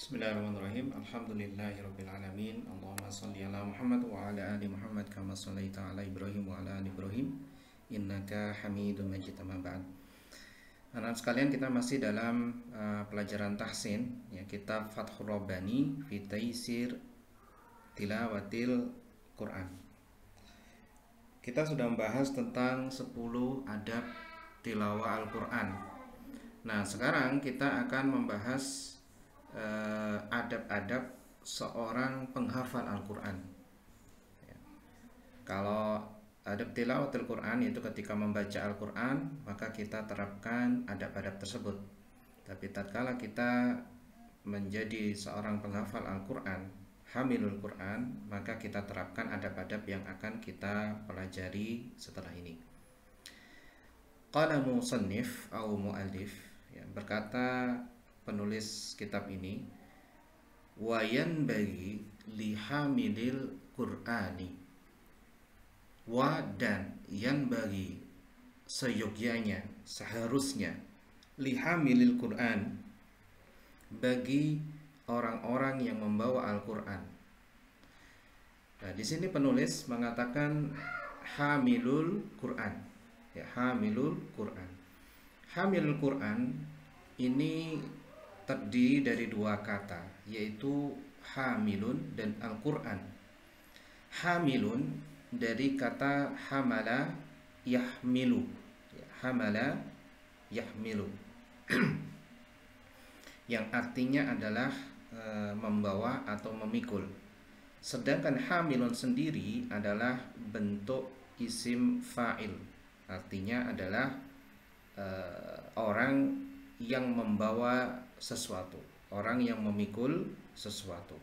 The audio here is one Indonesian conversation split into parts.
Bismillahirrahmanirrahim. Alhamdulillahirrabbilalamin. Allahumma salli ala Muhammad wa ala ali Muhammad kama sallaita ala Ibrahim wa ala ali Ibrahim innaka Hamidum Majid. Amma ba'd. Anak sekalian, kita masih dalam pelajaran tahsin ya, kitab Fathur Rabbani fi Taisir Tilawatil Quran. Kita sudah membahas tentang 10 adab tilawah Al-Quran. Nah, sekarang kita akan membahas adab-adab seorang penghafal Al-Quran ya. Kalau adab tilawatil Quran itu ketika membaca Al-Quran, maka kita terapkan adab-adab tersebut. Tapi tatkala kita menjadi seorang penghafal Al-Quran, hamilul Quran, maka kita terapkan adab-adab yang akan kita pelajari setelah ini. Qala musannif atau mu'allif ya, berkata penulis kitab ini, wa yanbaghi lihamilil Qur'ani, wa dan yanbaghi seyogyanya, seharusnya, lihamilil Qur'an bagi orang-orang yang membawa Al-Quran. Nah, di sini penulis mengatakan hamilul Quran ya, hamilul Quran. Hamilul Quran ini terdiri dari dua kata, yaitu hamilun dan Al-Quran. Hamilun dari kata hamala yahmilu ya, hamala yahmilu yang artinya adalah membawa atau memikul. Sedangkan hamilun sendiri adalah bentuk isim fa'il, artinya adalah orang yang membawa sesuatu, orang yang memikul sesuatu.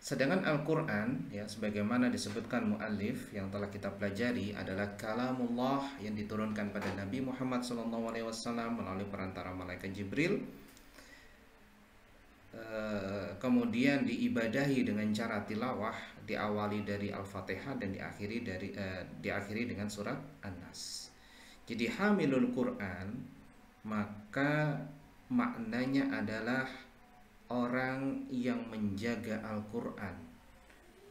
Sedangkan Al-Quran ya, sebagaimana disebutkan muallif yang telah kita pelajari, adalah kalamullah yang diturunkan pada Nabi Muhammad SAW melalui perantara malaikat Jibril, kemudian diibadahi dengan cara tilawah, diawali dari Al-Fatihah dan diakhiri dengan surat An-Nas. Jadi hamilul Quran, maka maknanya adalah orang yang menjaga Al-Quran,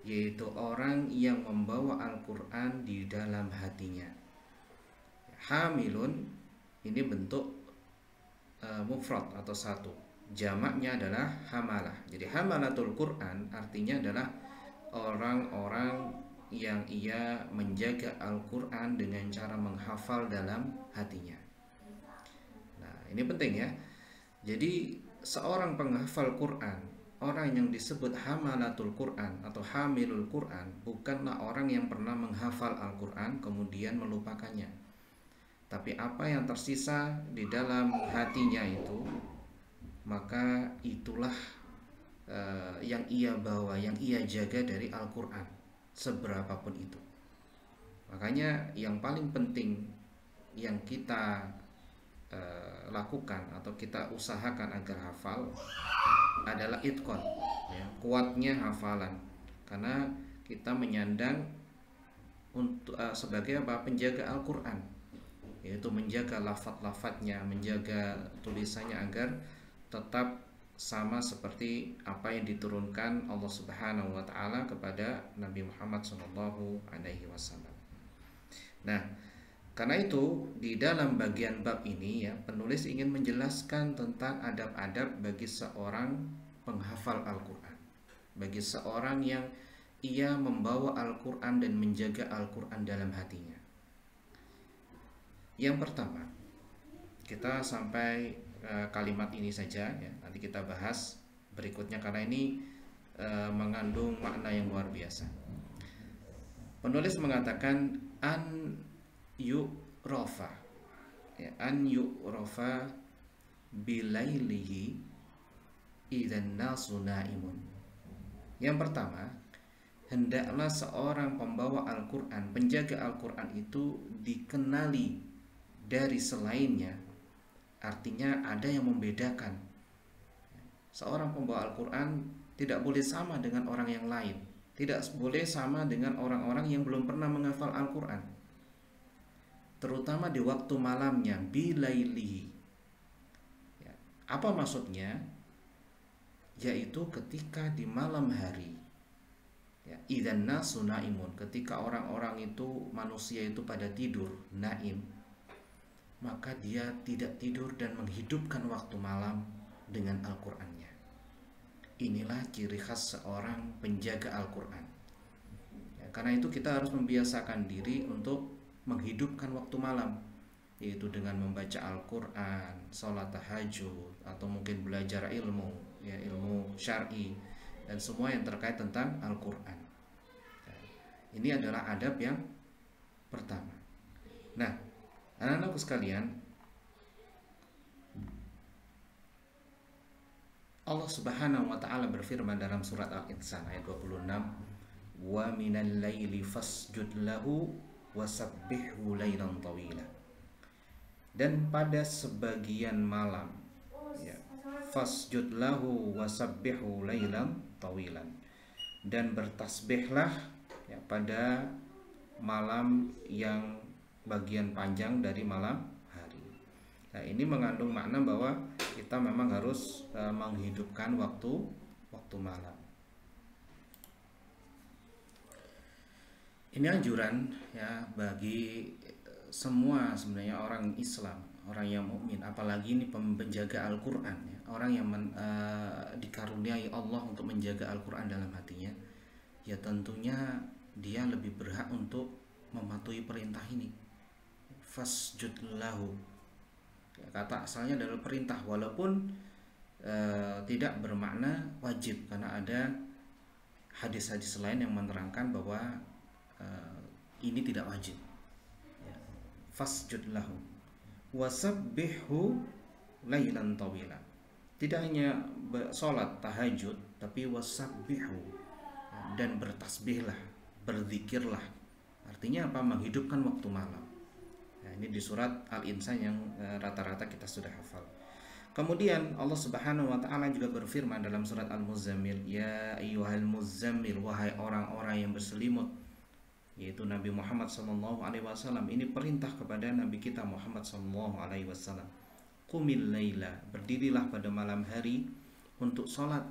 yaitu orang yang membawa Al-Quran di dalam hatinya. Hamilun ini bentuk mufrad atau satu, jamaknya adalah hamalah. Jadi hamalatul Quran artinya adalah orang-orang yang ia menjaga Al-Quran dengan cara menghafal dalam hatinya. Nah, ini penting ya. Jadi seorang penghafal Quran, orang yang disebut hamalatul Quran atau hamilul Quran, bukanlah orang yang pernah menghafal Al-Quran kemudian melupakannya. Tapi apa yang tersisa di dalam hatinya itu, maka itulah yang ia bawa, yang ia jaga dari Al-Quran, seberapapun itu. Makanya yang paling penting yang kita lakukan atau kita usahakan agar hafal adalah itqan ya, kuatnya hafalan, karena kita menyandang untuk sebagai penjaga Al-Quran, yaitu menjaga lafaz-lafaznya, menjaga tulisannya agar tetap sama seperti apa yang diturunkan Allah Subhanahu wa taala kepada Nabi Muhammad SAW. Nah, karena itu di dalam bagian bab ini ya, penulis ingin menjelaskan tentang adab-adab bagi seorang penghafal Al-Quran, bagi seorang yang ia membawa Al-Quran dan menjaga Al-Quran dalam hatinya. Yang pertama, kita sampai kalimat ini saja ya, nanti kita bahas berikutnya karena ini mengandung makna yang luar biasa. Penulis mengatakan an yu'rafa ya, an yu'rafa bilailihi idzan nasu naimun. Yang pertama, hendaklah seorang pembawa Al-Quran, penjaga Al-Quran itu dikenali dari selainnya. Artinya ada yang membedakan. Seorang pembawa Al-Quran tidak boleh sama dengan orang yang lain, tidak boleh sama dengan orang-orang yang belum pernah menghafal Al-Quran, terutama di waktu malamnya, bilailihi ya. Apa maksudnya? yaitu ketika di malam hari, ya, idzan nasu naimun, ketika orang-orang itu, manusia itu pada tidur, naim, maka dia tidak tidur dan menghidupkan waktu malam dengan Al-Qur'annya. Inilah ciri khas seorang penjaga Al-Qur'an. Ya, karena itu kita harus membiasakan diri untuk menghidupkan waktu malam, yaitu dengan membaca Al-Qur'an, sholat tahajud, atau mungkin belajar ilmu, ya, ilmu syar'i dan semua yang terkait tentang Al-Qur'an. Ini adalah adab yang pertama. Nah, anak-anakku sekalian, Allah Subhanahu wa taala berfirman dalam surat Al-Insan ayat 26, "Wa minal laili fasjud lahu wasabbihhu lailan tawila." Dan pada sebagian malam, ya, fasjud lahu wasabbihu lailan tawilan, dan bertasbihlah, ya, pada malam yang bagian panjang dari malam hari. Nah, ini mengandung makna bahwa kita memang harus menghidupkan waktu malam. Ini anjuran, ya, bagi semua sebenarnya orang Islam, orang yang mukmin, apalagi ini penjaga Al-Qur'an, ya, orang yang dikaruniai Allah untuk menjaga Al-Qur'an dalam hatinya, ya tentunya dia lebih berhak untuk mematuhi perintah ini. Fasjud lahu, ya, kata asalnya adalah perintah, walaupun tidak bermakna wajib, karena ada hadis-hadis lain yang menerangkan bahwa ini tidak wajib. Fasjud lahu wasabbihu lailan tawila. Tidak hanya sholat tahajud, tapi wasabbihu, dan bertasbihlah, berzikirlah. Artinya apa? Menghidupkan waktu malam. Nah, ini di surat Al-Insan yang rata-rata kita sudah hafal. Kemudian Allah Subhanahu wa taala juga berfirman dalam surat Al-Muzammil, "Ya ayyuhal muzammil, wahai orang-orang yang berselimut," yaitu Nabi Muhammad SAW. Ini perintah kepada Nabi kita Muhammad SAW. Qumil laila, berdirilah pada malam hari untuk sholat,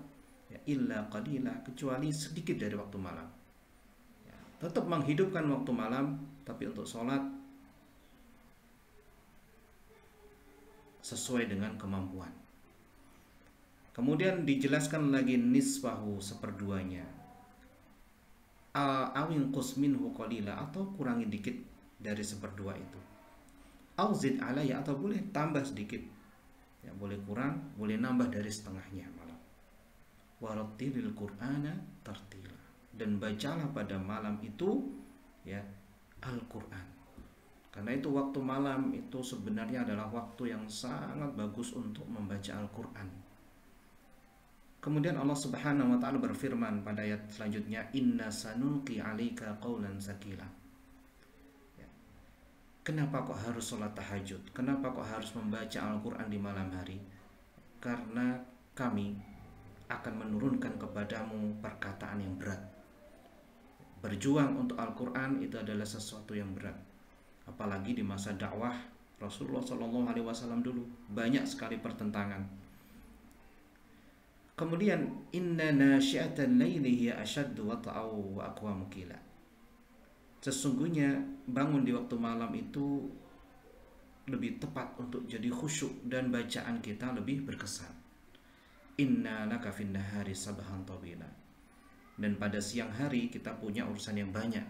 ya, illa qalila, kecuali sedikit dari waktu malam. Ya, tetap menghidupkan waktu malam, tapi untuk sholat sesuai dengan kemampuan. Kemudian dijelaskan lagi nisfahu, seperduanya, awin qusminhu qalila, atau kurangi dikit dari seperdua itu, auzid alaya, atau boleh tambah sedikit, ya, boleh kurang, boleh nambah dari setengahnya malam. Warattilil qur'ana tartila, dan bacalah pada malam itu, ya, Al-Qur'an. Karena itu waktu malam itu sebenarnya adalah waktu yang sangat bagus untuk membaca Al-Qur'an. Kemudian Allah Subhanahu wa taala berfirman pada ayat selanjutnya, "Inna sanulqi 'alaika qaulan tsaqila." Ya. Kenapa kok harus sholat tahajud? Kenapa kok harus membaca Al-Qur'an di malam hari? Karena kami akan menurunkan kepadamu perkataan yang berat. Berjuang untuk Al-Qur'an itu adalah sesuatu yang berat. Apalagi di masa dakwah Rasulullah SAW dulu, banyak sekali pertentangan. Kemudian inna nasyi'atan laili hiya ashaddu wata'u wa aqwamu qila. Sesungguhnya bangun di waktu malam itu lebih tepat untuk jadi khusyuk dan bacaan kita lebih berkesan. Inna laka fin nahari sabhan tawila. Dan pada siang hari kita punya urusan yang banyak.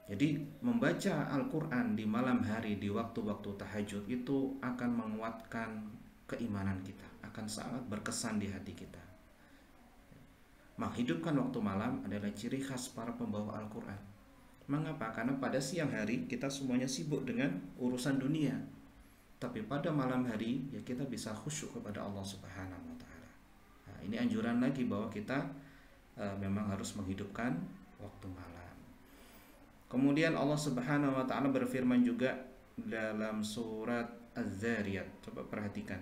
Jadi membaca Al-Qur'an di malam hari, di waktu-waktu tahajud, itu akan menguatkan keimanan kita, akan sangat berkesan di hati kita. Menghidupkan waktu malam adalah ciri khas para pembawa Al-Qur'an. Mengapa? Karena pada siang hari kita semuanya sibuk dengan urusan dunia, tapi pada malam hari, ya, kita bisa khusyuk kepada Allah Subhanahu wa taala. Nah, ini anjuran lagi bahwa kita memang harus menghidupkan waktu malam. Kemudian Allah Subhanahu wa taala berfirman juga dalam surat Az-Zariyat. Coba perhatikan.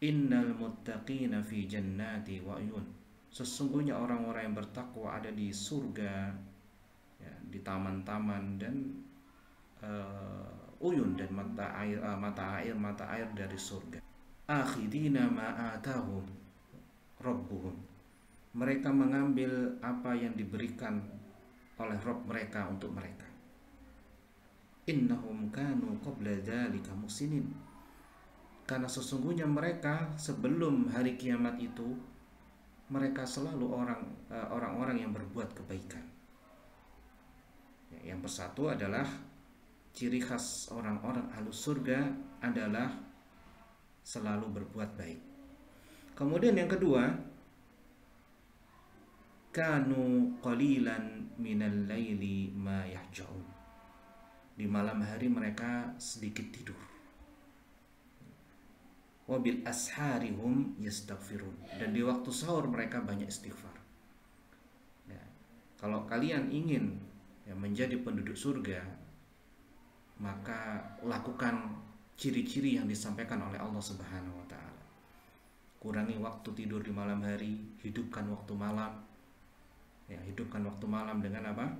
Innal muttaqina fi jannati wa uyun. Sesungguhnya orang-orang yang bertakwa ada di surga, ya, di taman-taman dan uyun, dan mata air dari surga. Akhidina ma atahum. rabbuhum. Mereka mengambil apa yang diberikan oleh Rabb mereka untuk mereka. Innahum kanu qabla dzalika muhsinin. Karena sesungguhnya mereka sebelum hari kiamat itu mereka selalu orang-orang yang berbuat kebaikan. Yang persatu adalah ciri khas orang-orang ahlus surga adalah selalu berbuat baik. Kemudian yang kedua, kanu qalilan minal laili ma yahjaun. Di malam hari mereka sedikit tidur. Wabil asharihum yastaghfirun. Dan di waktu sahur mereka banyak istighfar. Ya, kalau kalian ingin menjadi penduduk surga, maka lakukan ciri-ciri yang disampaikan oleh Allah Subhanahu wa taala. Kurangi waktu tidur di malam hari, hidupkan waktu malam. Ya, hidupkan waktu malam dengan apa?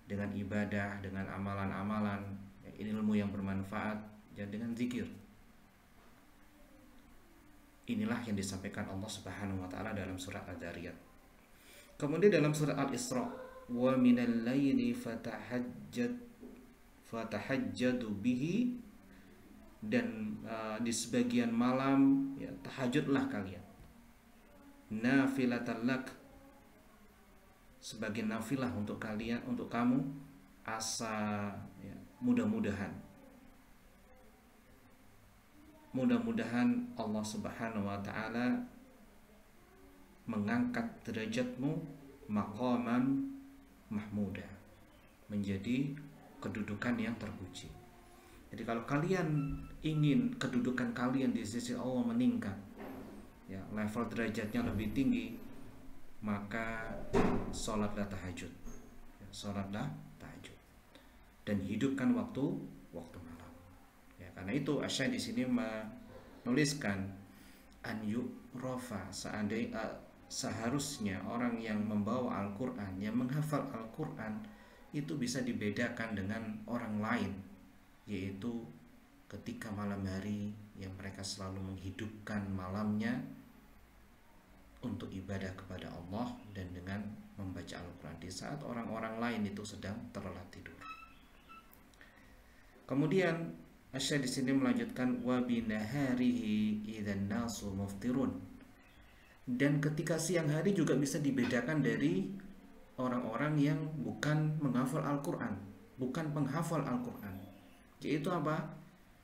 Dengan ibadah, dengan amalan-amalan, ilmu yang bermanfaat, dan dengan zikir. Inilah yang disampaikan Allah Subhanahu wa taala dalam surat Ad-Dzariyat. Kemudian dalam surat Al-Isra, wa minal laili fatahajjadu bihi, dan di sebagian malam ya tahajudlah kalian. Nafilatan lak, sebagai nafilah untuk kalian, untuk kamu, asa ya, mudah-mudahan Allah Subhanahu wa taala mengangkat derajatmu maqaman mahmuda, menjadi kedudukan yang terpuji. Jadi kalau kalian ingin kedudukan kalian di sisi Allah meningkat, ya, level derajatnya lebih tinggi, maka sholatlah tahajud, ya, sholatlah tahajud, dan hidupkan waktu malam. Ya, karena itu Asy di sini menuliskan an yu'rafa, seharusnya orang yang membawa Al-Quran, yang menghafal Al-Quran itu bisa dibedakan dengan orang lain, yaitu ketika malam hari yang mereka selalu menghidupkan malamnya untuk ibadah kepada Allah dan dengan membaca Al-Quran di saat orang-orang lain itu sedang terlelap tidur. Kemudian Asy di sini melanjutkan wa binaharihi idzan nasu muftirun, dan ketika siang hari juga bisa dibedakan dari orang-orang yang bukan menghafal Al-Quran, bukan penghafal Al-Quran. Yaitu apa?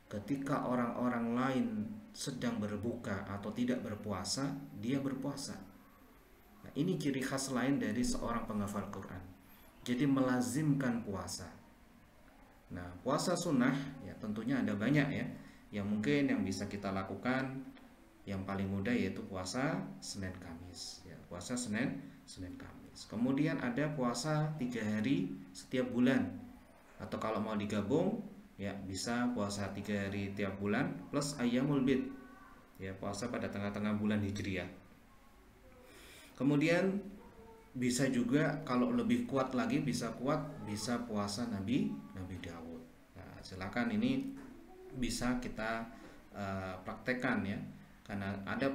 Ketika orang-orang lain sedang berbuka atau tidak berpuasa, dia berpuasa. Nah, ini ciri khas lain dari seorang penghafal Quran. Jadi melazimkan puasa. Nah, puasa sunnah ya tentunya ada banyak ya. Yang mungkin yang bisa kita lakukan, yang paling mudah yaitu puasa Senin Kamis. Ya, puasa Senin Kamis. Kemudian ada puasa 3 hari setiap bulan. Atau kalau mau digabung, ya bisa puasa 3 hari tiap bulan plus ayyamul bid, ya puasa pada tengah-tengah bulan Hijriah. Kemudian bisa juga kalau lebih kuat lagi, bisa puasa Nabi Daud. Nah, silakan ini bisa kita praktekkan ya, karena ada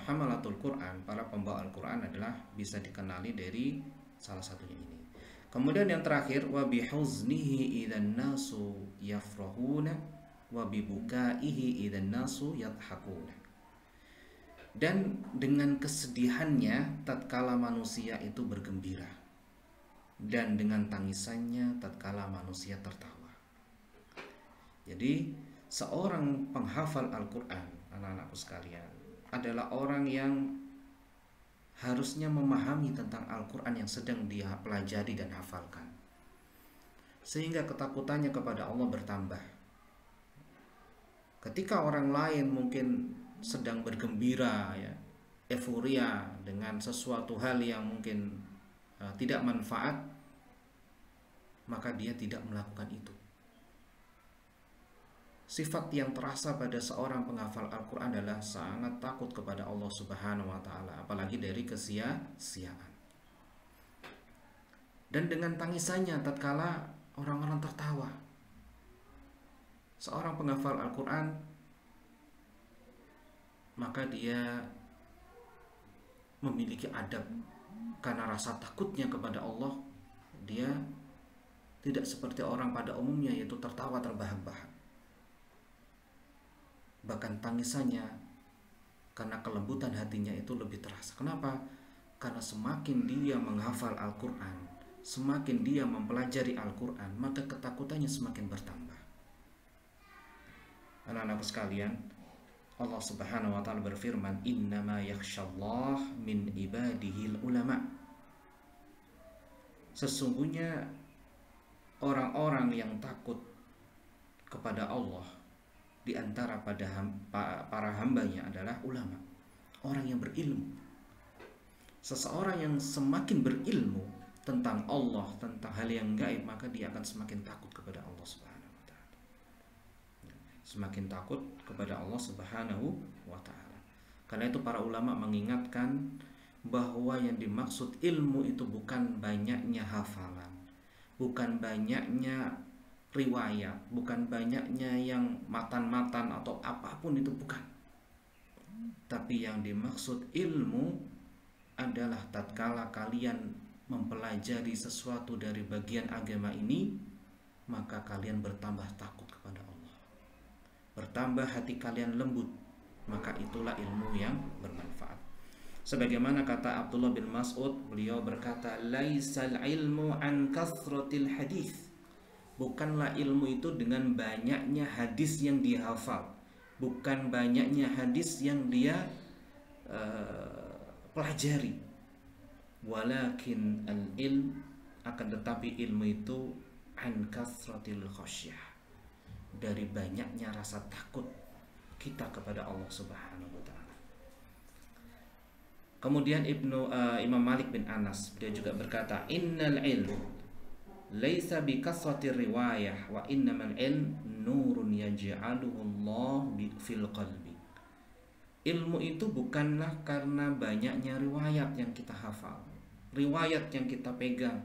hamalatul Quran, para pembawa Al-Quran adalah bisa dikenali dari salah satunya ini. Kemudian yang terakhir, wa bihuznihi idzan nasu yafrahuna wa bibukaihi idzan nasu yadhakuna. Dan dengan kesedihannya tatkala manusia itu bergembira, dan dengan tangisannya tatkala manusia tertawa. Jadi seorang penghafal Al-Quran, anak-anakku sekalian, adalah orang yang harusnya memahami tentang Al-Quran yang sedang dia pelajari dan hafalkan, sehingga ketakutannya kepada Allah bertambah. Ketika orang lain mungkin sedang bergembira ya, euforia dengan sesuatu hal yang mungkin tidak manfaat, maka dia tidak melakukan itu. Sifat yang terasa pada seorang penghafal Al-Quran adalah sangat takut kepada Allah Subhanahu wa ta'ala, apalagi dari kesia-siaan. Dan dengan tangisannya tatkala orang-orang tertawa. Seorang penghafal Al-Quran, maka dia memiliki adab karena rasa takutnya kepada Allah, dia tidak seperti orang pada umumnya, yaitu tertawa terbahak-bahak. Bahkan tangisannya karena kelembutan hatinya itu lebih terasa. Kenapa? Karena semakin dia menghafal Al-Quran, semakin dia mempelajari Al-Quran, maka ketakutannya semakin bertambah. Anak-anakku sekalian, Allah Subhanahu wa taala berfirman, "Innama yakhshallah min ibadihil ulama." Sesungguhnya orang-orang yang takut kepada Allah di antara para hambanya adalah ulama, orang yang berilmu. Seseorang yang semakin berilmu tentang Allah, tentang hal yang gaib, maka dia akan semakin takut kepada Allah Subhanahu wa taala. Semakin takut kepada Allah Subhanahu wa taala. Karena itu para ulama mengingatkan bahwa yang dimaksud ilmu itu bukan banyaknya hafalan, bukan banyaknya riwayat, bukan banyaknya yang matan-matan atau apapun itu, bukan. Tapi yang dimaksud ilmu adalah tatkala kalian mempelajari sesuatu dari bagian agama ini, maka kalian bertambah takut kepada Allah, bertambah hati kalian lembut, maka itulah ilmu yang bermanfaat. Sebagaimana kata Abdullah bin Mas'ud, beliau berkata, "Laisal ilmu an kasratil hadis." Bukanlah ilmu itu dengan banyaknya hadis yang dia hafal, bukan banyaknya hadis yang dia pelajari. Walakin al-ilm, akan tetapi ilmu itu an kasratil khasyah, dari banyaknya rasa takut kita kepada Allah Subhanahu wa taala. Kemudian Imam Malik bin Anas, dia juga berkata, "Innal ilm laisa bi kasratir riwayah wa innamal ilm nurun yaj'aluhu Allah fil qalbi." Ilmu itu bukanlah karena banyaknya riwayat yang kita hafal, riwayat yang kita pegang,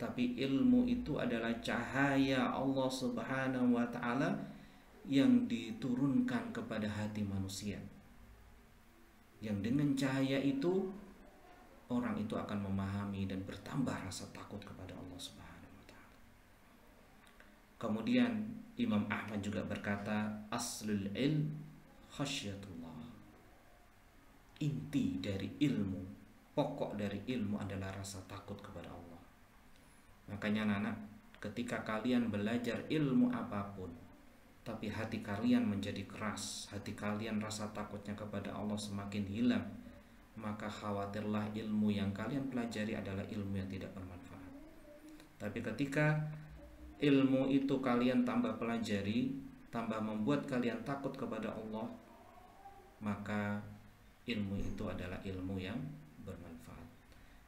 tapi ilmu itu adalah cahaya Allah Subhanahu wa taala yang diturunkan kepada hati manusia. Yang dengan cahaya itu orang itu akan memahami dan bertambah rasa takut kepada Allah Subhanahu wa taala. Kemudian Imam Ahmad juga berkata, "Aslul ilm khasyatullah." Inti dari ilmu, pokok dari ilmu adalah rasa takut kepada Allah. Makanya anak-anak, ketika kalian belajar ilmu apapun, tapi hati kalian menjadi keras, hati kalian rasa takutnya kepada Allah semakin hilang, maka khawatirlah ilmu yang kalian pelajari adalah ilmu yang tidak bermanfaat. Tapi ketika ilmu itu kalian tambah pelajari, tambah membuat kalian takut kepada Allah, maka ilmu itu adalah ilmu yang bermanfaat.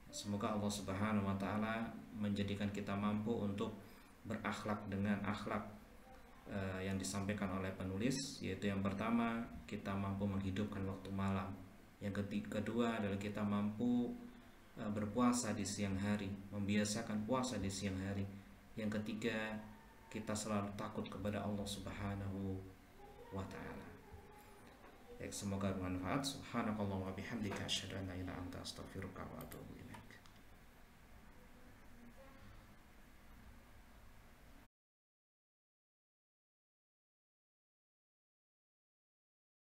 Semoga Allah Subhanahu wa taala menjadikan kita mampu untuk berakhlak dengan akhlak yang disampaikan oleh penulis, yaitu yang pertama, kita mampu menghidupkan waktu malam. Yang kedua adalah kita mampu berpuasa di siang hari, membiasakan puasa di siang hari. Yang ketiga, kita selalu takut kepada Allah Subhanahu wa taala. Semoga bermanfaat. Subhanakallahumma wa bihamdika asyhadu an la ilaha illa anta astaghfiruka wa atubu ilaik.